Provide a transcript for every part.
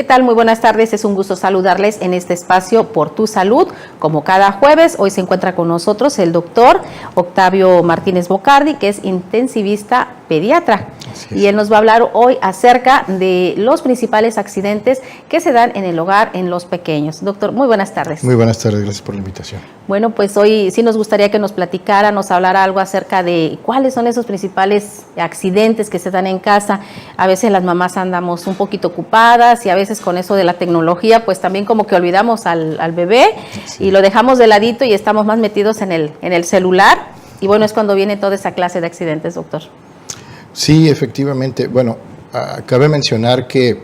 ¿Qué tal? Muy buenas tardes, es un gusto saludarles en este espacio Por Tu Salud. Como cada jueves, hoy se encuentra con nosotros el doctor Octavio Martínez Bocardi, que es intensivista pediatra. Y él nos va a hablar hoy acerca de los principales accidentes que se dan en el hogar en los pequeños. Doctor, muy buenas tardes. Muy buenas tardes, gracias por la invitación. Bueno, pues hoy sí nos gustaría que nos platicara, nos hablara algo acerca de cuáles son esos principales accidentes que se dan en casa. A veces las mamás andamos un poquito ocupadas y a veces con eso de la tecnología, pues también como que olvidamos al bebé y lo dejamos de ladito y estamos más metidos en el celular. Y bueno, es cuando viene toda esa clase de accidentes, doctor. Sí, efectivamente. Bueno, cabe mencionar que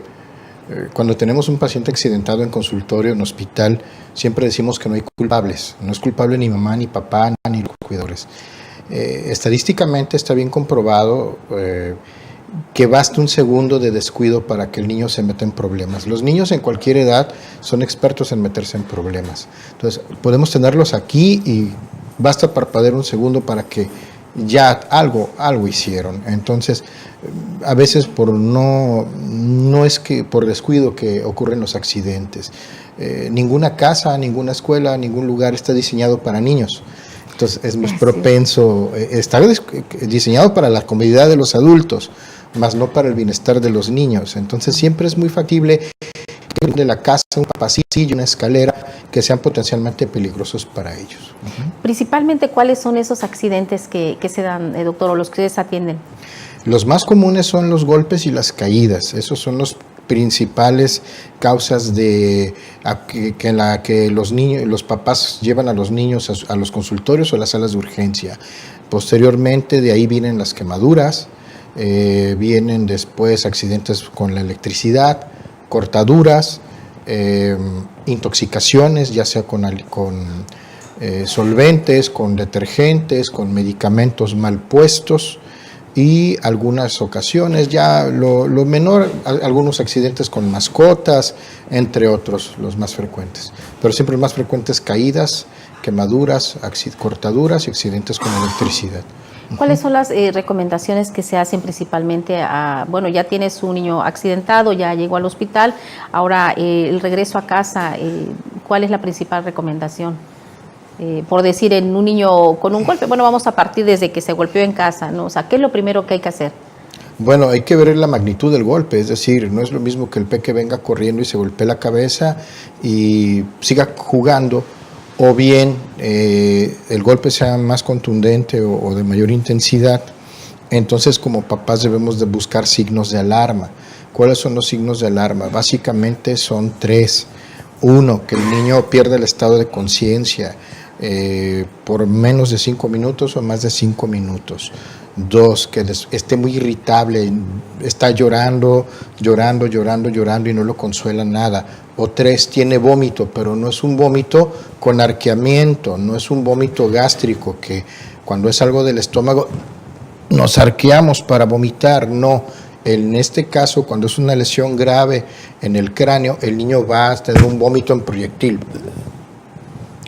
cuando tenemos un paciente accidentado en consultorio, en hospital, siempre decimos que no hay culpables. No es culpable ni mamá, ni papá, ni los cuidadores. Estadísticamente está bien comprobado que basta un segundo de descuido para que el niño se meta en problemas. Los niños en cualquier edad son expertos en meterse en problemas. Entonces, podemos tenerlos aquí y basta parpadear un segundo para que ya algo hicieron. Entonces, a veces no es que por descuido que ocurren los accidentes. Ninguna casa, ninguna escuela, ningún lugar está diseñado para niños. Entonces, es más propenso, está diseñado para la comodidad de los adultos, más no para el bienestar de los niños. Entonces, siempre es muy factible de la casa, un pasillo, una escalera, que sean potencialmente peligrosos para ellos. Principalmente, ¿cuáles son esos accidentes que se dan, doctor, o los que ustedes atienden? Los más comunes son los golpes y las caídas. Esos son los principales causas en la que los papás llevan a los niños a los consultorios o a las salas de urgencia. Posteriormente, de ahí vienen las quemaduras, vienen después accidentes con la electricidad, cortaduras, intoxicaciones, ya sea con solventes, con detergentes, con medicamentos mal puestos y algunas ocasiones, ya lo menor, algunos accidentes con mascotas, entre otros, los más frecuentes. Pero siempre los más frecuentes: caídas, quemaduras, cortaduras y accidentes con electricidad. ¿Cuáles son las recomendaciones que se hacen principalmente bueno, ya tienes un niño accidentado, ya llegó al hospital, ahora el regreso a casa, ¿cuál es la principal recomendación? Por decir, en un niño con un golpe, bueno, vamos a partir desde que se golpeó en casa, ¿no? O sea, ¿qué es lo primero que hay que hacer? Bueno, hay que ver la magnitud del golpe, es decir, no es lo mismo que el peque venga corriendo y se golpee la cabeza y siga jugando, o bien el golpe sea más contundente o de mayor intensidad. Entonces, como papás debemos de buscar signos de alarma. ¿Cuáles son los signos de alarma? Básicamente son 3. 1, que el niño pierda el estado de conciencia por menos de 5 minutos o más de 5 minutos. 2, que esté muy irritable, está llorando y no lo consuela nada. O 3, tiene vómito, pero no es un vómito con arqueamiento, no es un vómito gástrico, que cuando es algo del estómago nos arqueamos para vomitar, no. En este caso, cuando es una lesión grave en el cráneo, el niño va a tener un vómito en proyectil,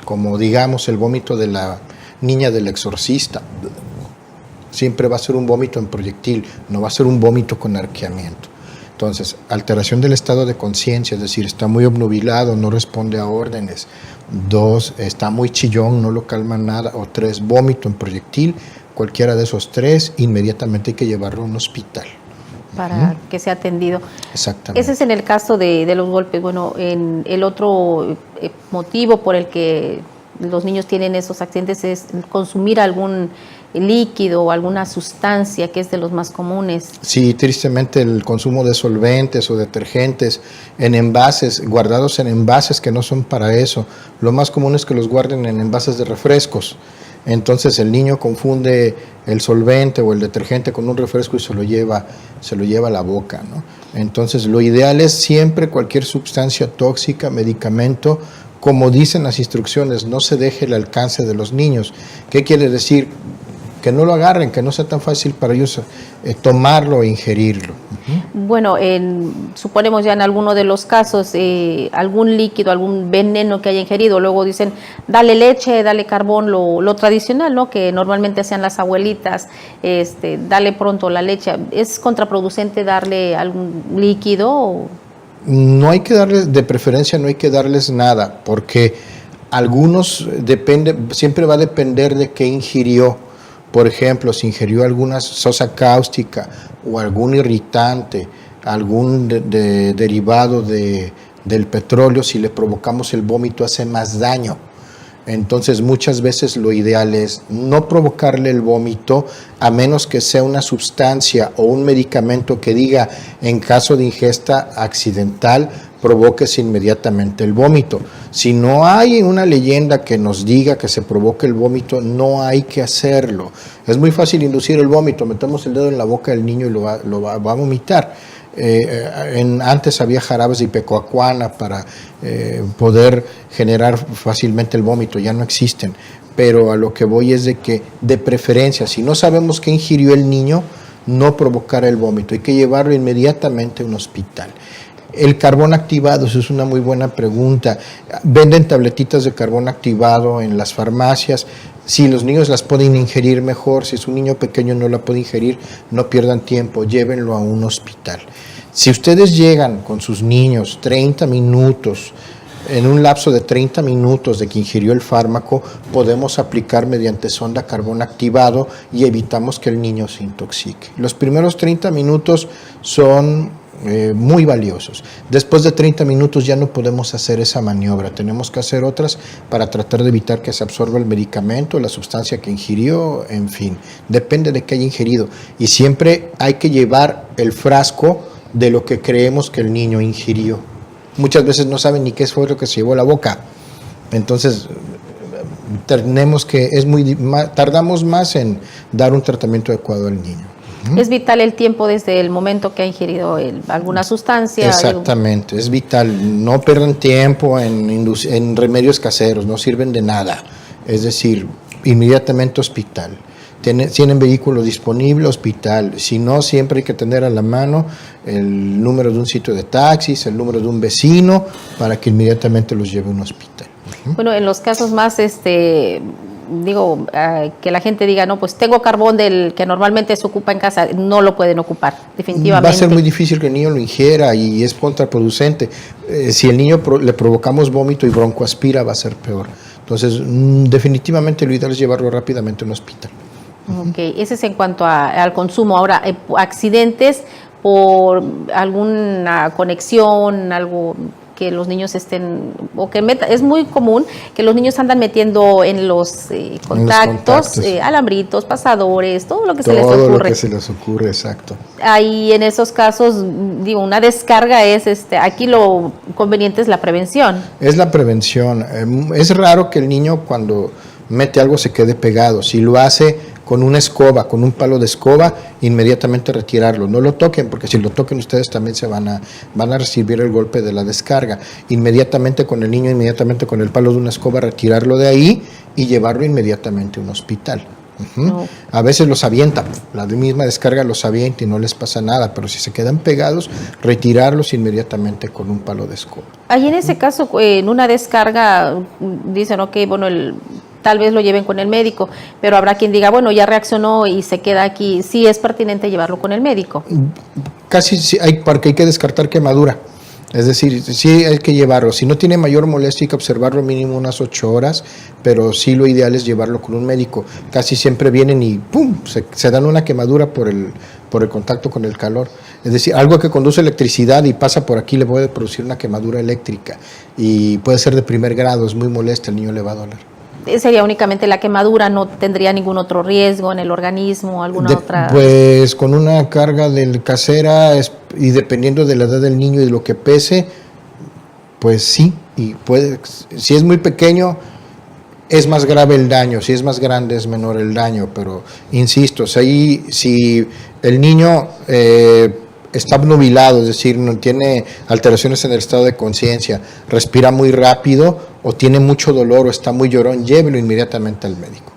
como digamos el vómito de la niña del exorcista. Siempre va a ser un vómito en proyectil, no va a ser un vómito con arqueamiento. Entonces, alteración del estado de conciencia, es decir, está muy obnubilado, no responde a órdenes. 2, está muy chillón, no lo calma nada. O 3, vómito en proyectil. Cualquiera de esos 3, inmediatamente hay que llevarlo a un hospital para que sea atendido. Exactamente. Ese es en el caso de los golpes. Bueno, en el otro motivo por el que los niños tienen esos accidentes es consumir algún líquido o alguna sustancia, que es de los más comunes. Sí, tristemente el consumo de solventes o detergentes en envases, guardados en envases que no son para eso. Lo más común es que los guarden en envases de refrescos. Entonces el niño confunde el solvente o el detergente con un refresco y se lo lleva a la boca, ¿no? Entonces lo ideal es siempre cualquier sustancia tóxica, medicamento, como dicen las instrucciones, no se deje el alcance de los niños. ¿Qué quiere decir? Que no lo agarren, que no sea tan fácil para ellos tomarlo e ingerirlo. Bueno, suponemos ya en alguno de los casos algún líquido, algún veneno que haya ingerido, luego dicen dale leche, dale carbón, lo tradicional, ¿no? Que normalmente hacían las abuelitas, dale pronto la leche. ¿Es contraproducente darle algún líquido? No hay que darles, de preferencia no hay que darles nada, porque algunos siempre va a depender de qué ingirió. Por ejemplo, si ingirió alguna sosa cáustica o algún irritante, algún derivado del petróleo, si le provocamos el vómito hace más daño. Entonces muchas veces lo ideal es no provocarle el vómito a menos que sea una sustancia o un medicamento que diga en caso de ingesta accidental provoques inmediatamente el vómito. Si no hay una leyenda que nos diga que se provoque el vómito, no hay que hacerlo. Es muy fácil inducir el vómito, metemos el dedo en la boca del niño y lo va a vomitar. Antes había jarabes de ipecacuanha para poder generar fácilmente el vómito, ya no existen, pero a lo que voy es de que de preferencia, si no sabemos qué ingirió el niño, no provocar el vómito, hay que llevarlo inmediatamente a un hospital. El carbón activado, eso es una muy buena pregunta. Venden tabletitas de carbón activado en las farmacias. Si los niños las pueden ingerir mejor, si es un niño pequeño no la puede ingerir, no pierdan tiempo, llévenlo a un hospital. Si ustedes llegan con sus niños 30 minutos, en un lapso de 30 minutos de que ingirió el fármaco, podemos aplicar mediante sonda carbón activado y evitamos que el niño se intoxique. Los primeros 30 minutos son muy valiosos. Después de 30 minutos ya no podemos hacer esa maniobra, tenemos que hacer otras para tratar de evitar que se absorba el medicamento, la sustancia que ingirió, en fin, depende de qué haya ingerido. Y siempre hay que llevar el frasco de lo que creemos que el niño ingirió. Muchas veces no saben ni qué fue lo que se llevó a la boca, entonces tardamos más en dar un tratamiento adecuado al niño. Es vital el tiempo desde el momento que ha ingerido alguna sustancia. Exactamente, es vital. No pierdan tiempo en remedios caseros, no sirven de nada. Es decir, inmediatamente hospital. Tienen vehículo disponible, hospital. Si no, siempre hay que tener a la mano el número de un sitio de taxis, el número de un vecino, para que inmediatamente los lleve a un hospital. Bueno, en los casos más que la gente diga, no, pues tengo carbón del que normalmente se ocupa en casa, no lo pueden ocupar, definitivamente. Va a ser muy difícil que el niño lo ingiera y es contraproducente. Si el niño le provocamos vómito y broncoaspira, va a ser peor. Entonces, definitivamente lo ideal es llevarlo rápidamente a un hospital. Ok, ese es en cuanto al consumo. Ahora, accidentes por alguna conexión, algo que los niños estén, o que es muy común que los niños andan metiendo en los contactos, alambritos, pasadores, todo lo que se les ocurre. Todo lo que se les ocurre, exacto. Ahí en esos casos, una descarga es, aquí lo conveniente es la prevención. Es la prevención. Es raro que el niño cuando mete algo se quede pegado. Si lo hace con una escoba, con un palo de escoba, inmediatamente retirarlo. No lo toquen, porque si lo toquen ustedes también se van a recibir el golpe de la descarga. Inmediatamente con el niño, inmediatamente con el palo de una escoba, retirarlo de ahí y llevarlo inmediatamente a un hospital. No. A veces los avienta, la misma descarga los avienta y no les pasa nada, pero si se quedan pegados, retirarlos inmediatamente con un palo de escoba. Ahí en ese caso, en una descarga, dicen, ok, bueno, tal vez lo lleven con el médico, pero habrá quien diga, bueno, ya reaccionó y se queda aquí. Sí es pertinente llevarlo con el médico. Casi sí, porque hay que descartar quemadura. Es decir, sí hay que llevarlo. Si no tiene mayor molestia, hay que observarlo mínimo unas 8 horas, pero sí lo ideal es llevarlo con un médico. Casi siempre vienen y ¡pum!, se dan una quemadura por el contacto con el calor. Es decir, algo que conduce electricidad y pasa por aquí le puede producir una quemadura eléctrica y puede ser de primer grado, es muy molesta, el niño le va a doler. ¿Sería únicamente la quemadura? ¿No tendría ningún otro riesgo en el organismo? ¿Alguna otra? Pues con una carga casera y dependiendo de la edad del niño y de lo que pese, pues sí. Y si es muy pequeño, es más grave el daño. Si es más grande, es menor el daño. Pero insisto, si el niño está obnubilado, es decir, no tiene alteraciones en el estado de conciencia, respira muy rápido o tiene mucho dolor o está muy llorón, llévelo inmediatamente al médico.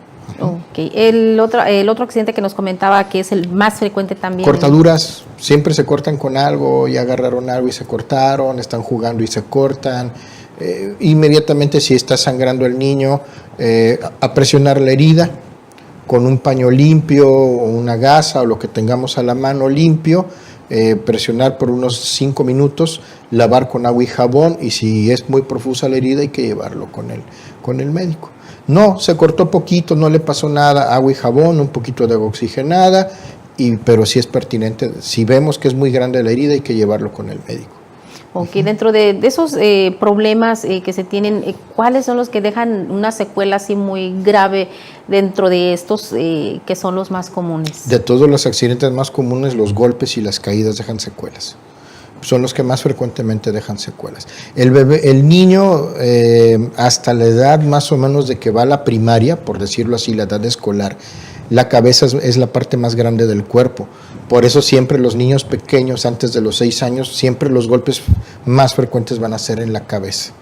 Okay. El otro accidente que nos comentaba que es el más frecuente también. Cortaduras, siempre se cortan con algo, ya agarraron algo y se cortaron, están jugando y se cortan. Inmediatamente si está sangrando el niño, a presionar la herida con un paño limpio o una gasa o lo que tengamos a la mano limpio. presionar por unos 5 minutos, lavar con agua y jabón, y si es muy profusa la herida hay que llevarlo con el médico. No, se cortó poquito, no le pasó nada, agua y jabón, un poquito de agua oxigenada, pero sí es pertinente, si vemos que es muy grande la herida hay que llevarlo con el médico. Ok, dentro de esos problemas que se tienen, ¿cuáles son los que dejan una secuela así muy grave dentro de estos que son los más comunes? De todos los accidentes más comunes, los golpes y las caídas dejan secuelas. Son los que más frecuentemente dejan secuelas. El niño, hasta la edad más o menos de que va a la primaria, por decirlo así, la edad escolar, la cabeza es la parte más grande del cuerpo. Por eso siempre los niños pequeños, antes de los 6 años, siempre los golpes más frecuentes van a ser en la cabeza.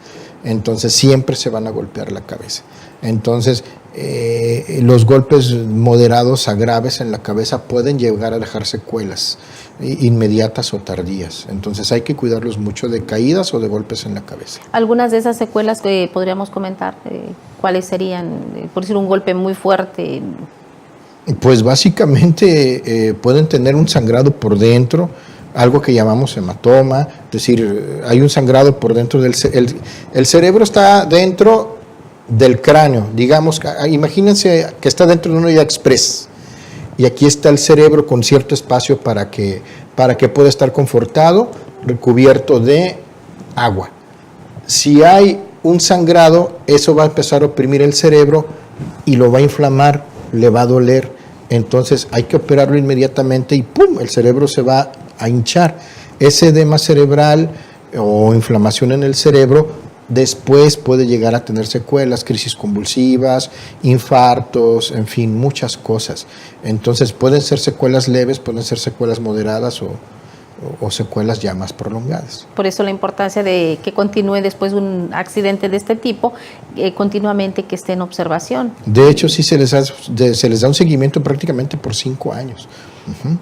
Entonces siempre se van a golpear la cabeza. Entonces los golpes moderados a graves en la cabeza pueden llegar a dejar secuelas inmediatas o tardías. Entonces hay que cuidarlos mucho de caídas o de golpes en la cabeza. Algunas de esas secuelas que podríamos comentar, ¿cuáles serían? Por decir, un golpe muy fuerte. Pues básicamente pueden tener un sangrado por dentro, algo que llamamos hematoma, es decir, hay un sangrado por dentro del el cerebro está dentro del cráneo, digamos, imagínense que está dentro de una unidad express y aquí está el cerebro con cierto espacio para que pueda estar confortado, recubierto de agua. Si hay un sangrado, eso va a empezar a oprimir el cerebro y lo va a inflamar, le va a doler, entonces hay que operarlo inmediatamente y ¡pum!, el cerebro se va a hinchar. Ese edema cerebral o inflamación en el cerebro después puede llegar a tener secuelas, crisis convulsivas, infartos, en fin, muchas cosas. Entonces pueden ser secuelas leves, pueden ser secuelas moderadas o secuelas ya más prolongadas. Por eso la importancia de que continúe después de un accidente de este tipo, continuamente que esté en observación. De hecho, sí se les da un seguimiento prácticamente por 5 años. Uh-huh.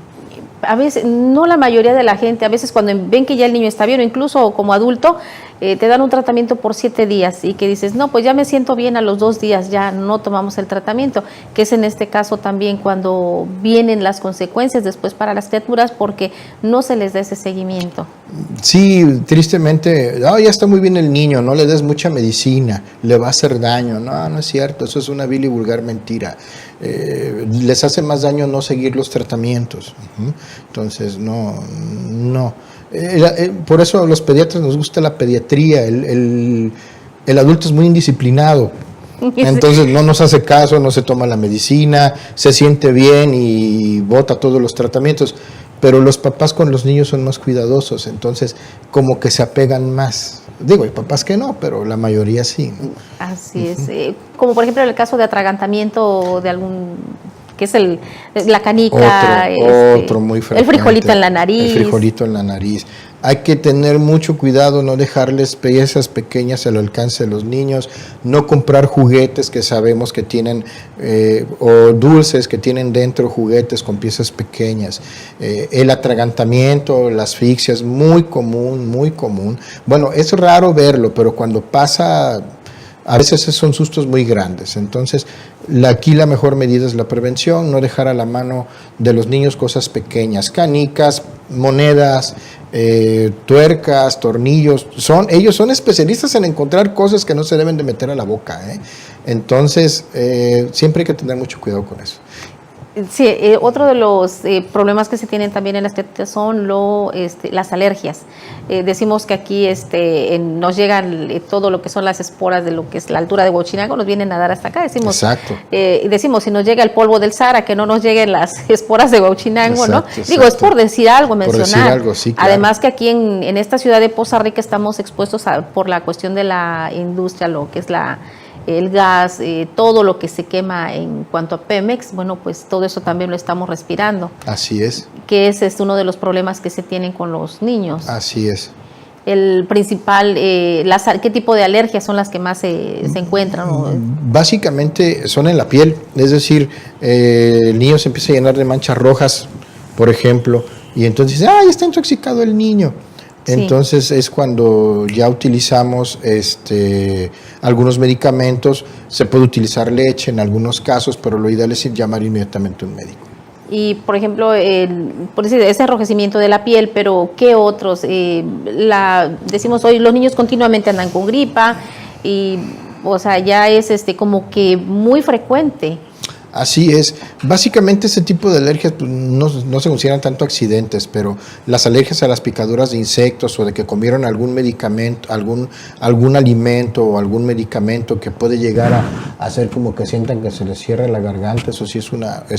A veces, no la mayoría de la gente, a veces cuando ven que ya el niño está bien o incluso como adulto, te dan un tratamiento por 7 días y que dices, no, pues ya me siento bien a los 2 días, ya no tomamos el tratamiento, que es en este caso también cuando vienen las consecuencias después para las criaturas porque no se les da ese seguimiento. Sí, tristemente, ya está muy bien el niño, no le des mucha medicina, le va a hacer daño. No es cierto, eso es una vil y vulgar mentira. Les hace más daño no seguir los tratamientos. Entonces, no. Por eso a los pediatras nos gusta la pediatría. El adulto es muy indisciplinado. Entonces no nos hace caso, no se toma la medicina, se siente bien y bota todos los tratamientos. Pero los papás con los niños son más cuidadosos, entonces como que se apegan más. Digo, hay papás que no, pero la mayoría sí, ¿no? Así es. Como por ejemplo en el caso de atragantamiento de algún, que es la canica. Otro muy frecuente. El frijolito en la nariz. El frijolito en la nariz. Hay que tener mucho cuidado, no dejarles piezas pequeñas al alcance de los niños, no comprar juguetes que sabemos que tienen, o dulces que tienen dentro juguetes con piezas pequeñas. El atragantamiento, la asfixia es muy común, muy común. Bueno, es raro verlo, pero cuando pasa, a veces son sustos muy grandes. Entonces, aquí la mejor medida es la prevención, no dejar a la mano de los niños cosas pequeñas, canicas, monedas, tuercas, tornillos. Ellos son especialistas en encontrar cosas que no se deben de meter a la boca, ¿eh? Entonces, siempre hay que tener mucho cuidado con eso. Sí, otro de los problemas que se tienen también en las criaturas son las alergias. Decimos que aquí nos llegan todo lo que son las esporas de lo que es la altura de Huachinango, nos vienen a dar hasta acá. Decimos, exacto. Decimos, si nos llega el polvo del Sahara, que no nos lleguen las esporas de Huachinango, ¿no? Exacto. Digo, es por decir algo, mencionar. Por decir algo, sí, claro. Además que aquí en esta ciudad de Poza Rica estamos expuestos por la cuestión de la industria, lo que es el gas, todo lo que se quema en cuanto a Pemex, bueno, pues todo eso también lo estamos respirando. Así es. Que ese es uno de los problemas que se tienen con los niños. Así es. El principal, ¿qué tipo de alergias son las que más se encuentran? Básicamente son en la piel, es decir, el niño se empieza a llenar de manchas rojas, por ejemplo, y entonces dice, ¡ay, está intoxicado el niño! Entonces sí, es cuando ya utilizamos algunos medicamentos, se puede utilizar leche en algunos casos, pero lo ideal es llamar inmediatamente a un médico. Y, por ejemplo, por decir, ese enrojecimiento de la piel, pero ¿qué otros? Decimos hoy, los niños continuamente andan con gripa y, o sea, ya es como que muy frecuente. Así es. Básicamente ese tipo de alergias pues, no se consideran tanto accidentes, pero las alergias a las picaduras de insectos o de que comieron algún medicamento, algún alimento o algún medicamento que puede llegar a hacer como que sientan que se les cierra la garganta, eso sí es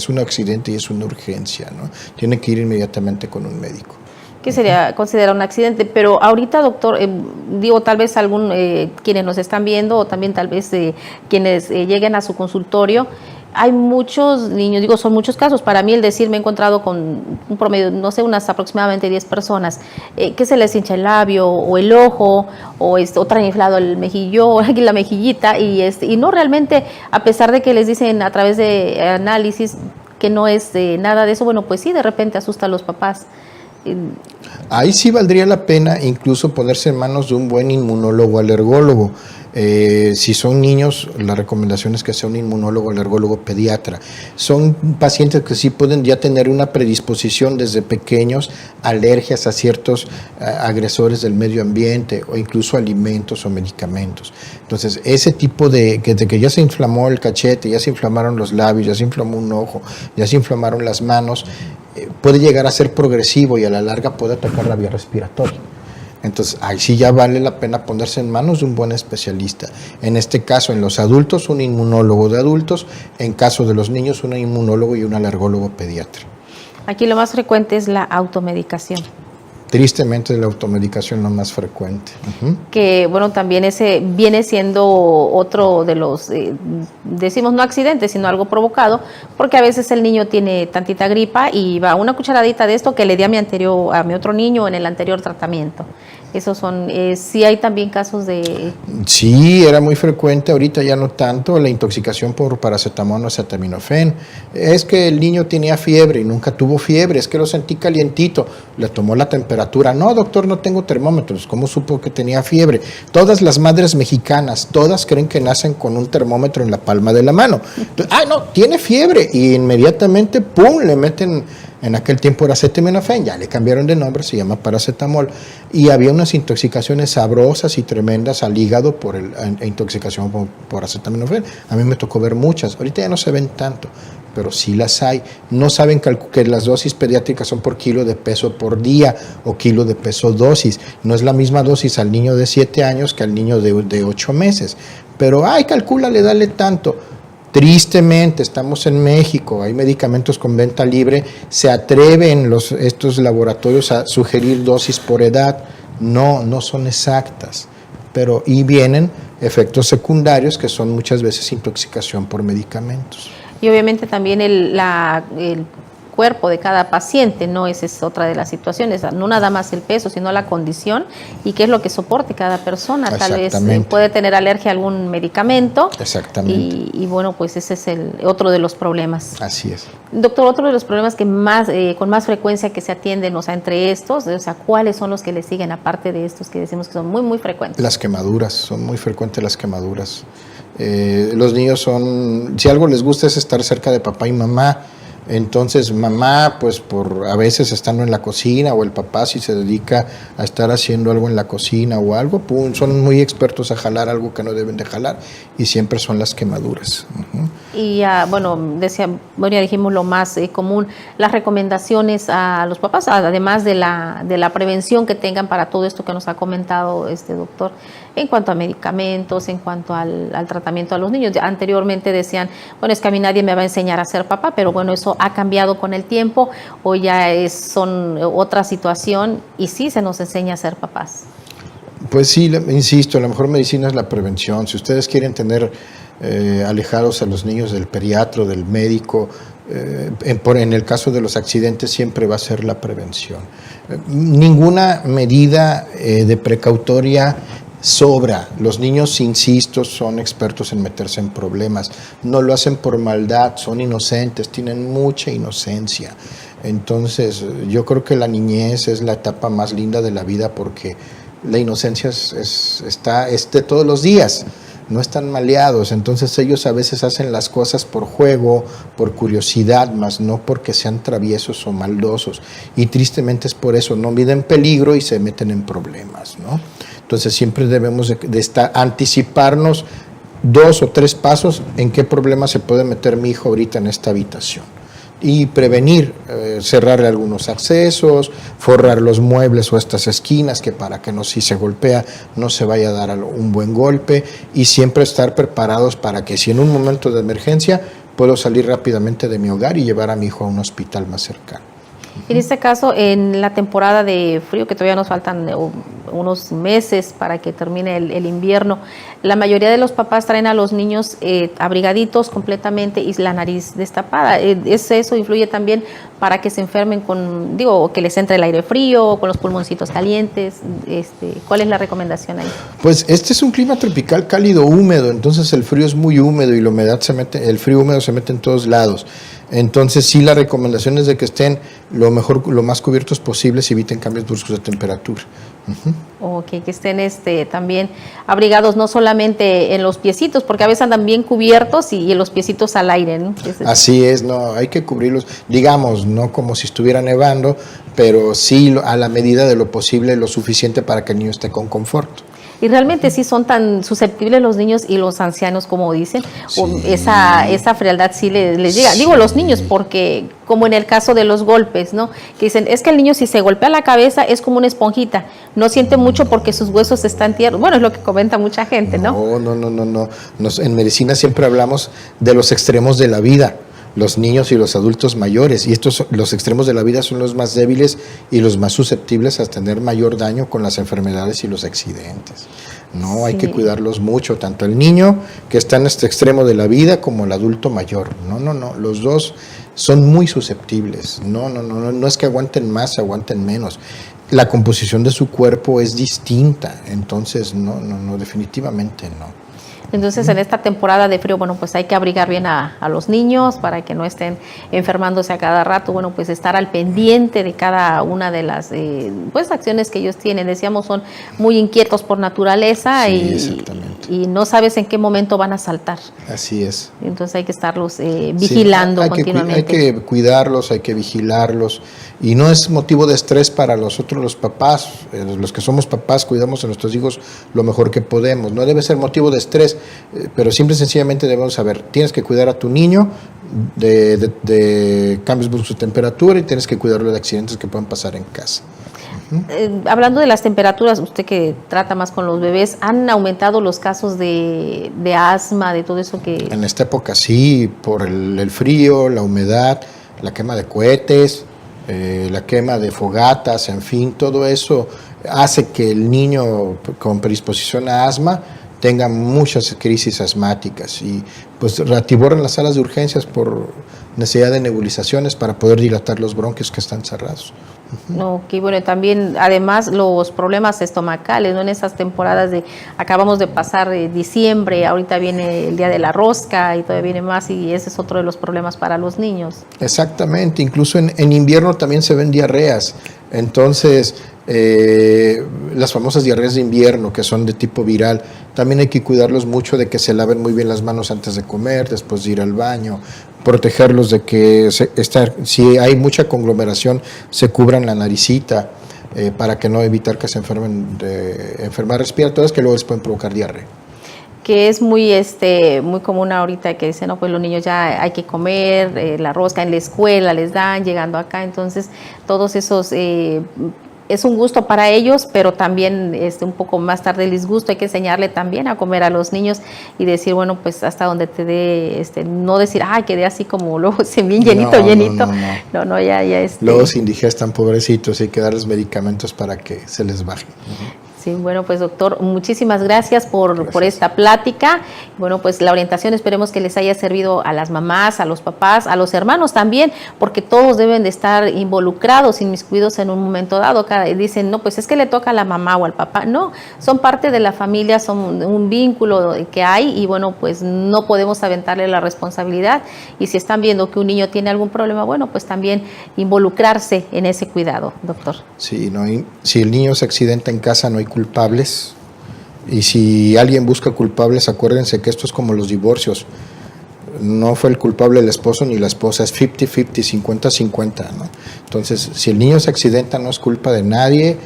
un accidente y es una urgencia, ¿no? Tienen que ir inmediatamente con un médico. Que sería considerado un accidente, pero ahorita, doctor, digo, tal vez quienes nos están viendo o también tal vez quienes lleguen a su consultorio, hay muchos niños, digo, son muchos casos. Para mí el decir, me he encontrado con un promedio, no sé, unas aproximadamente 10 personas que se les hincha el labio o el ojo o traen inflado el mejillón, aquí la mejillita y no realmente, a pesar de que les dicen a través de análisis que no es nada de eso, bueno, pues sí, de repente asusta a los papás. Ahí sí valdría la pena incluso ponerse en manos de un buen inmunólogo alergólogo. Si son niños, la recomendación es que sea un inmunólogo alergólogo pediatra. Son pacientes que sí pueden ya tener una predisposición desde pequeños, alergias a ciertos agresores del medio ambiente o incluso alimentos o medicamentos. Entonces, ese tipo de que ya se inflamó el cachete, ya se inflamaron los labios, ya se inflamó un ojo, ya se inflamaron las manos, puede llegar a ser progresivo y a la larga puede atacar la vía respiratoria. Entonces, ahí sí ya vale la pena ponerse en manos de un buen especialista. En este caso, en los adultos, un inmunólogo de adultos. En caso de los niños, un inmunólogo y un alergólogo pediatra. Aquí lo más frecuente es la automedicación. Tristemente, la automedicación es lo más frecuente. Que, bueno, también ese viene siendo otro de los, decimos no accidentes, sino algo provocado, porque a veces el niño tiene tantita gripa y va una cucharadita de esto que le di a mi otro niño en el anterior tratamiento. Esos son, sí hay también casos de... Sí, era muy frecuente, ahorita ya no tanto, la intoxicación por paracetamol o acetaminofén. Es que el niño tenía fiebre y nunca tuvo fiebre, es que lo sentí calientito, le tomó la temperatura. No, doctor, no tengo termómetros, ¿cómo supo que tenía fiebre? Todas las madres mexicanas, todas creen que nacen con un termómetro en la palma de la mano. Entonces, no, tiene fiebre y inmediatamente, ¡pum!, le meten... En aquel tiempo era acetaminofén, ya le cambiaron de nombre, se llama paracetamol. Y había unas intoxicaciones sabrosas y tremendas al hígado por intoxicación por acetaminofén. A mí me tocó ver muchas, ahorita ya no se ven tanto, pero sí las hay. No saben que las dosis pediátricas son por kilo de peso por día o kilo de peso dosis. No es la misma dosis al niño de 7 años que al niño de 8 meses. Pero, calcúlale, dale tanto. Tristemente, estamos en México, hay medicamentos con venta libre, se atreven estos laboratorios a sugerir dosis por edad, no son exactas, y vienen efectos secundarios que son muchas veces intoxicación por medicamentos. Y obviamente también el cuerpo de cada paciente, ¿no? Esa es otra de las situaciones, no nada más el peso, sino la condición y qué es lo que soporte cada persona. Tal vez puede tener alergia a algún medicamento. Exactamente. Y bueno, pues ese es otro de los problemas. Así es. Doctor, otro de los problemas que con más frecuencia que se atienden, o sea, entre estos, o sea, ¿cuáles son los que le siguen aparte de estos que decimos que son muy, muy frecuentes? Las quemaduras, son muy frecuentes las quemaduras. Los niños si algo les gusta es estar cerca de papá y mamá. Entonces mamá, pues a veces estando en la cocina, o el papá si se dedica a estar haciendo algo en la cocina o algo, son muy expertos a jalar algo que no deben de jalar y siempre son las quemaduras. Y ya dijimos lo más común, las recomendaciones a los papás, además de la prevención que tengan para todo esto que nos ha comentado este doctor, en cuanto a medicamentos, en cuanto al tratamiento a los niños. Anteriormente decían, bueno, es que a mí nadie me va a enseñar a ser papá, pero bueno, eso ha cambiado con el tiempo, o ya son otra situación y sí se nos enseña a ser papás. Pues sí, insisto, la mejor medicina es la prevención. Si ustedes quieren tener alejados a los niños del pediatra, del médico, en el caso de los accidentes siempre va a ser la prevención. Ninguna medida de precautoria sobra. Los niños, insisto, son expertos en meterse en problemas. No lo hacen por maldad, son inocentes, tienen mucha inocencia. Entonces, yo creo que la niñez es la etapa más linda de la vida porque la inocencia está todos los días. no están maleados, entonces ellos a veces hacen las cosas por juego, por curiosidad, más no porque sean traviesos o maldosos, y tristemente es por eso, no miden peligro y se meten en problemas, ¿no? Entonces siempre debemos de anticiparnos 2 o 3 pasos en qué problema se puede meter mi hijo ahorita en esta habitación. Y prevenir, cerrarle algunos accesos, forrar los muebles o estas esquinas, que para que no, si se golpea, no se vaya a dar un buen golpe, y siempre estar preparados para que si en un momento de emergencia puedo salir rápidamente de mi hogar y llevar a mi hijo a un hospital más cercano. En este caso, en la temporada de frío, que todavía nos faltan unos meses para que termine el invierno, la mayoría de los papás traen a los niños abrigaditos completamente y la nariz destapada. Eso influye también para que se enfermen que les entre el aire frío, con los pulmoncitos calientes. ¿Cuál es la recomendación ahí? Pues este es un clima tropical cálido húmedo, entonces el frío es muy húmedo y la humedad el frío húmedo se mete en todos lados. Entonces sí, la recomendación es de que estén lo más cubiertos posibles y eviten cambios bruscos de temperatura. Ok, que estén también abrigados no solamente en los piecitos, porque a veces andan bien cubiertos y en los piecitos al aire, ¿no? Así es, no, hay que cubrirlos, digamos, no como si estuviera nevando, pero sí a la medida de lo posible, lo suficiente para que el niño esté con confort. Y realmente sí son tan susceptibles los niños y los ancianos, como dicen, sí. esa frialdad sí les llega. Sí. Digo los niños porque, como en el caso de los golpes, ¿no? Que dicen, es que el niño si se golpea la cabeza es como una esponjita, no siente mucho porque sus huesos están tiernos. Bueno, es lo que comenta mucha gente, ¿no? No. En medicina siempre hablamos de los extremos de la vida, los niños y los adultos mayores, y los extremos de la vida son los más débiles y los más susceptibles a tener mayor daño con las enfermedades y los accidentes. No, sí. Hay que cuidarlos mucho, tanto el niño que está en este extremo de la vida como el adulto mayor. No, los dos son muy susceptibles. No es que aguanten más, aguanten menos. La composición de su cuerpo es distinta, entonces no, definitivamente no. Entonces, en esta temporada de frío, bueno, pues hay que abrigar bien a los niños para que no estén enfermándose a cada rato. Bueno, pues estar al pendiente de cada una de las acciones que ellos tienen. Decíamos, son muy inquietos por naturaleza, sí, y no sabes en qué momento van a saltar. Así es. Entonces hay que estarlos vigilando continuamente. Hay que cuidarlos, hay que vigilarlos. Y no es motivo de estrés para nosotros los papás. Los que somos papás cuidamos a nuestros hijos lo mejor que podemos. No debe ser motivo de estrés, pero simple y sencillamente debemos saber, tienes que cuidar a tu niño de cambios bruscos de temperatura y tienes que cuidarlo de accidentes que puedan pasar en casa. Hablando de las temperaturas, usted que trata más con los bebés, ¿han aumentado los casos de asma, de todo eso que...? En esta época sí, por el frío, la humedad, la quema de cohetes, la quema de fogatas, en fin, todo eso hace que el niño con predisposición a asma tenga muchas crisis asmáticas y pues atiborran las salas de urgencias por necesidad de nebulizaciones para poder dilatar los bronquios que están cerrados. Ok, bueno, también además los problemas estomacales, ¿no? En esas temporadas acabamos de pasar diciembre, ahorita viene el día de la rosca y todavía viene más, y ese es otro de los problemas para los niños. Exactamente, incluso en invierno también se ven diarreas, entonces las famosas diarreas de invierno que son de tipo viral, también hay que cuidarlos mucho de que se laven muy bien las manos antes de comer, después de ir al baño, protegerlos de que si hay mucha conglomeración se cubran la naricita para que no evitar que se enfermen de enfermedades respiratorias que luego les pueden provocar diarrea. Que es muy común ahorita que dicen, no, pues los niños ya hay que comer, la rosca en la escuela les dan, llegando acá, entonces todos esos... es un gusto para ellos, pero también un poco más tarde el disgusto. Hay que enseñarle también a comer a los niños y decir, bueno, pues hasta donde te dé, no decir, quedé así como luego bien llenito. No, ya. Luego se indigestan, pobrecitos, y hay que darles medicamentos para que se les baje. Sí, bueno, pues doctor, muchísimas gracias por esta plática. Bueno, pues la orientación esperemos que les haya servido a las mamás, a los papás, a los hermanos también, porque todos deben de estar involucrados, inmiscuidos en un momento dado. Dicen, no, pues es que le toca a la mamá o al papá. No, son parte de la familia, son un vínculo que hay y bueno, pues no podemos aventarle la responsabilidad. Y si están viendo que un niño tiene algún problema, bueno, pues también involucrarse en ese cuidado, doctor. Sí, si el niño se accidenta en casa no hay culpables, Y si alguien busca culpables, acuérdense que esto es como los divorcios. No fue el culpable el esposo ni la esposa, es 50-50, 50-50, ¿no? Entonces, si el niño se accidenta, no es culpa de nadie,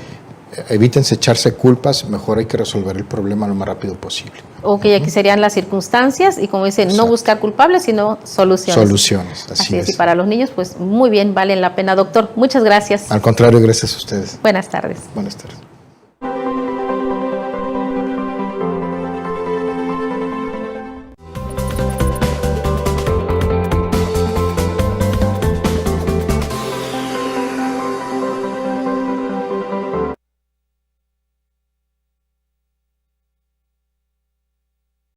evítense echarse culpas, mejor hay que resolver el problema lo más rápido posible. Ok, aquí serían las circunstancias y como dicen, Exacto. no buscar culpables, sino soluciones. Soluciones, así es. Y para los niños, pues muy bien, valen la pena, doctor. Muchas gracias. Al contrario, gracias a ustedes. Buenas tardes. Buenas tardes.